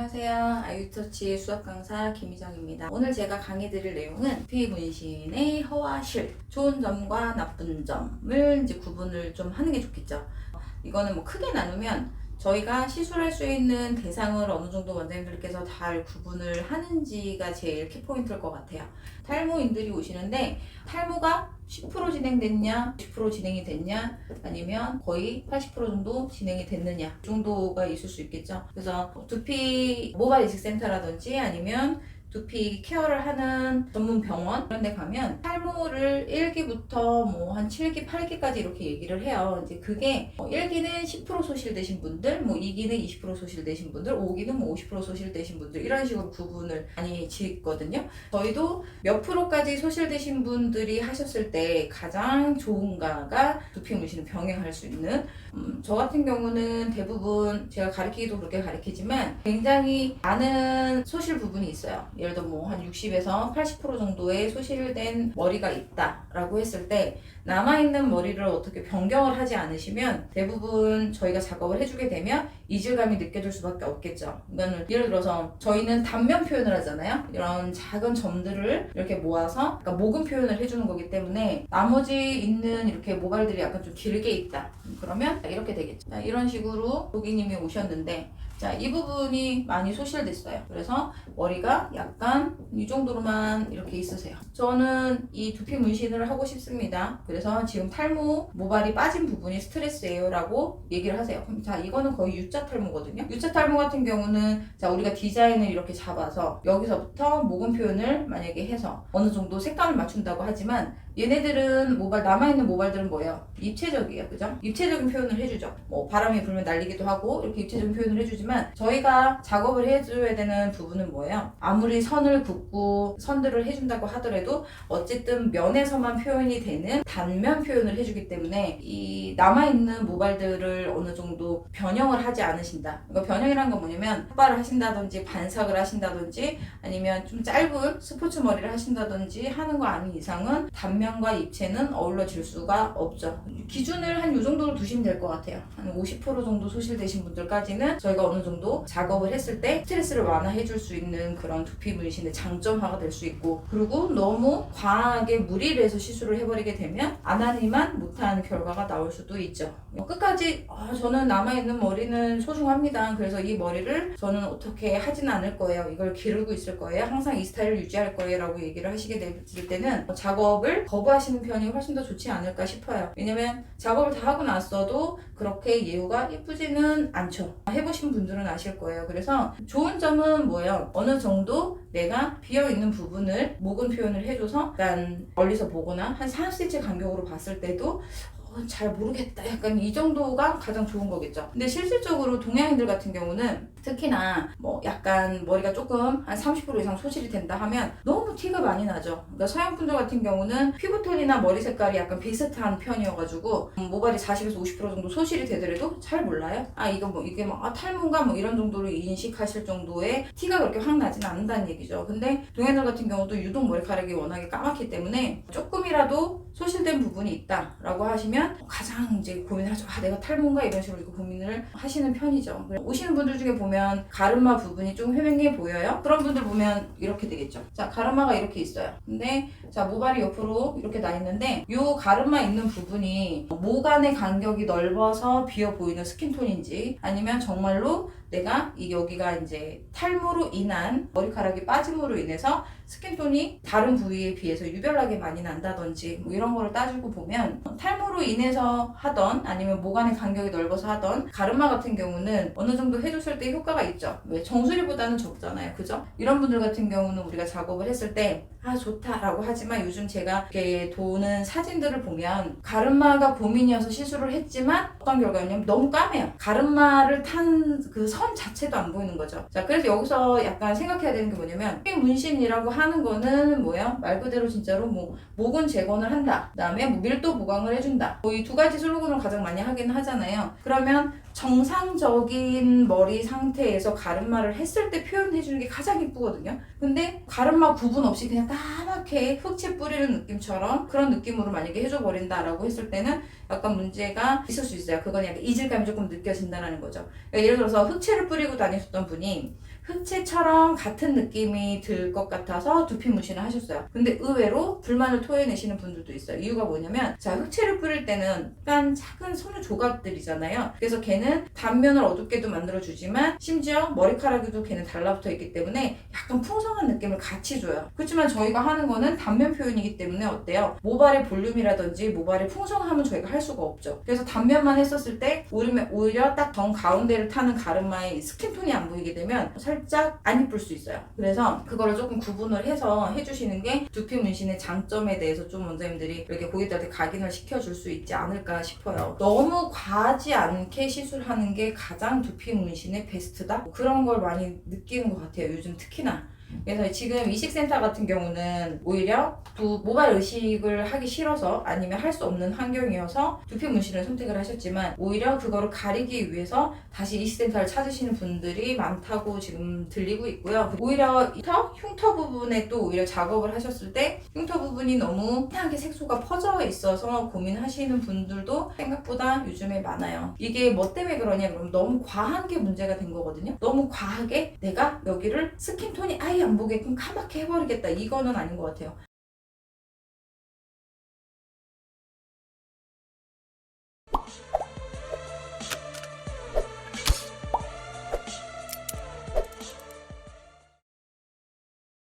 안녕하세요. 아유터치 수학 강사 김희정입니다. 오늘 제가 강의 드릴 내용은 두피 문신의 허와 실, 좋은 점과 나쁜 점을 이제 구분을 좀 하는 게 좋겠죠. 이거는 뭐 크게 나누면 저희가 시술할 수 있는 대상을 어느 정도 원장님들께서 잘 구분을 하는지가 제일 키포인트일 것 같아요. 탈모인들이 오시는데 탈모가 10% 진행됐냐, 90% 진행이 됐냐, 아니면 거의 80% 정도 진행이 됐느냐 정도가 있을 수 있겠죠. 그래서 두피 모발 이식 센터라든지 아니면 두피 케어를 하는 전문 병원 이런 데 가면 탈모를 1기부터 뭐 한 7기, 8기까지 이렇게 얘기를 해요. 이제 그게 1기는 10% 소실되신 분들, 뭐 2기는 20% 소실되신 분들, 5기는 뭐 50% 소실되신 분들 이런 식으로 구분을 많이 짓거든요. 저희도 몇 프로까지 소실되신 분들이 하셨을 때 가장 좋은가가 두피 문신을 병행할 수 있는 저 같은 경우는 대부분 제가 가르치기도 그렇게 가르치지만 굉장히 많은 소실 부분이 있어요. 예를 들어 뭐 한 60에서 80% 정도의 소실된 머리가 있다라고 했을 때 남아있는 머리를 어떻게 변경을 하지 않으시면 대부분 저희가 작업을 해주게 되면 이질감이 느껴질 수밖에 없겠죠. 이거는 예를 들어서 저희는 단면 표현을 하잖아요. 이런 작은 점들을 이렇게 모아서 그러니까 모근 표현을 해주는 거기 때문에 나머지 있는 이렇게 모발들이 약간 좀 길게 있다. 그러면 이렇게 되겠죠. 이런 식으로 고객님이 오셨는데 자, 이 부분이 많이 소실됐어요. 그래서 머리가 약간 이 정도로만 이렇게 있으세요. 저는 이 두피 문신을 하고 싶습니다. 그래서 지금 탈모 모발이 빠진 부분이 스트레스예요 라고 얘기를 하세요. 그럼 자, 이거는 거의 U자 탈모거든요. U자 탈모 같은 경우는 자, 우리가 디자인을 이렇게 잡아서 여기서부터 모근 표현을 만약에 해서 어느 정도 색감을 맞춘다고 하지만 얘네들은 모발 남아있는 모발들은 뭐예요? 입체적이에요. 그죠? 입체적인 표현을 해주죠. 뭐 바람이 불면 날리기도 하고 이렇게 입체적인 표현을 해주지만 저희가 작업을 해줘야 되는 부분은 뭐예요? 아무리 선을 긋고 선들을 해준다고 하더라도 어쨌든 면에서만 표현이 되는 단면 표현을 해주기 때문에 이 남아있는 모발들을 어느 정도 변형을 하지 않으신다. 그러니까 변형이란 건 뭐냐면 흑발을 하신다든지 반삭을 하신다든지 아니면 좀 짧은 스포츠 머리를 하신다든지 하는 거 아닌 이상은 단면과 입체는 어우러질 수가 없죠. 기준을 한 이 정도로 두시면 될 것 같아요. 한 50% 정도 소실되신 분들까지는 저희가 어느 정도 작업을 했을 때 스트레스를 완화해 줄 수 있는 그런 두피 문신의 장점화가 될 수 있고 그리고 너무 과하게 무리를 해서 시술을 해버리게 되면 안 하니만 못한 결과가 나올 수도 있죠. 끝까지 저는 남아있는 머리는 소중합니다. 그래서 이 머리를 저는 어떻게 하진 않을 거예요. 이걸 기르고 있을 거예요. 항상 이 스타일을 유지할 거예요 라고 얘기를 하시게 될 때는 작업을 거부하시는 편이 훨씬 더 좋지 않을까 싶어요. 왜냐면 작업을 다 하고 났어도 그렇게 예후가 예쁘지는 않죠. 해보신 분들은 아실 거예요. 그래서 좋은 점은 뭐예요? 어느 정도 내가 비어있는 부분을 모근 표현을 해줘서 약간 멀리서 보거나 한 30cm 간격으로 봤을 때도 잘 모르겠다. 약간 이 정도가 가장 좋은 거겠죠. 근데 실질적으로 동양인들 같은 경우는 특히나 뭐 약간 머리가 조금 한 30% 이상 소실이 된다 하면 너무 티가 많이 나죠. 그러니까 서양 분들 같은 경우는 피부톤이나 머리 색깔이 약간 비슷한 편이어가지고 모발이 40에서 50% 정도 소실이 되더라도 잘 몰라요. 이거 뭐 이게 뭐 탈모인가 뭐 이런 정도로 인식하실 정도의 티가 그렇게 확 나진 않는다는 얘기죠. 근데 동양인들 같은 경우도 유독 머리카락이 워낙에 까맣기 때문에 조금이라도 소실된 부분이 있다라고 하시면 가장 이제 고민을 하죠. 내가 탈모인가 이런 식으로 고민을 하시는 편이죠. 오시는 분들 중에 보면 가르마 부분이 좀 회맹해 보여요. 그런 분들 보면 이렇게 되겠죠. 자, 가르마가 이렇게 있어요. 근데 자, 모발이 옆으로 이렇게 나 있는데 이 가르마 있는 부분이 모간의 간격이 넓어서 비어 보이는 스킨톤인지 아니면 정말로 내가 여기가 이제 탈모로 인한 머리카락이 빠짐으로 인해서 스킨톤이 다른 부위에 비해서 유별나게 많이 난다든지 뭐 이런 거를 따지고 보면 탈모로 인해서 하던 아니면 모간의 간격이 넓어서 하던 가르마 같은 경우는 어느 정도 해줬을 때 효과가 있죠. 왜? 정수리보다는 적잖아요. 그죠? 이런 분들 같은 경우는 우리가 작업을 했을 때 좋다라고 하지만 요즘 제가 이렇게 도는 사진들을 보면 가르마가 고민이어서 시술을 했지만 어떤 결과냐면 너무 까매요. 가르마를 탄 그 선 자체도 안 보이는 거죠. 자, 그래서 여기서 약간 생각해야 되는 게 뭐냐면 문신이라고 하는 거는 뭐예요? 말 그대로 진짜로 뭐 모근 재건을 한다. 그 다음에 뭐 밀도 보강을 해준다. 이 두 가지 슬로건을 가장 많이 하긴 하잖아요. 그러면 정상적인 머리 상태에서 가르마를 했을 때 표현해주는 게 가장 이쁘거든요. 근데 가르마 구분 없이 그냥 까맣게 흑채 뿌리는 느낌처럼 그런 느낌으로 만약에 해줘버린다라고 했을 때는 약간 문제가 있을 수 있어요. 그건 약간 이질감이 조금 느껴진다는 거죠. 그러니까 예를 들어서 흑채를 뿌리고 다니셨던 분이 흑채처럼 같은 느낌이 들 것 같아서 두피 문신을 하셨어요. 근데 의외로 불만을 토해내시는 분들도 있어요. 이유가 뭐냐면 자, 흑채를 뿌릴 때는 약간 작은 섬유 조각들이잖아요. 그래서 걔는 단면을 어둡게도 만들어주지만 심지어 머리카락에도 걔는 달라붙어 있기 때문에 약간 풍성한 느낌을 같이 줘요. 그렇지만 저희가 하는 거는 단면 표현이기 때문에 어때요? 모발의 볼륨이라든지 모발의 풍성함은 저희가 할 수가 없죠. 그래서 단면만 했었을 때 오히려 딱 정 가운데를 타는 가르마의 스킨톤이 안 보이게 되면 살짝 안 이쁠 수 있어요. 그래서 그거를 조금 구분을 해서 해주시는 게 두피 문신의 장점에 대해서 좀 원장님들이 이렇게 고객들한테 각인을 시켜줄 수 있지 않을까 싶어요. 너무 과하지 않게 시술하는 게 가장 두피 문신의 베스트다? 그런 걸 많이 느끼는 것 같아요. 요즘 특히나. 그래서 지금 이식센터 같은 경우는 오히려 모발 의식을 하기 싫어서 아니면 할 수 없는 환경이어서 두피 문신을 선택을 하셨지만 오히려 그거를 가리기 위해서 다시 이식센터를 찾으시는 분들이 많다고 지금 들리고 있고요. 오히려 흉터 부분에 또 오히려 작업을 하셨을 때 흉터 부분이 너무 희한하게 색소가 퍼져 있어서 고민하시는 분들도 생각보다 요즘에 많아요. 이게 뭐 때문에 그러냐 그러면 너무 과한 게 문제가 된 거거든요. 너무 과하게 내가 여기를 스킨톤이 아예 안 보게끔 까맣게 해버리겠다, 이거는 아닌 것 같아요.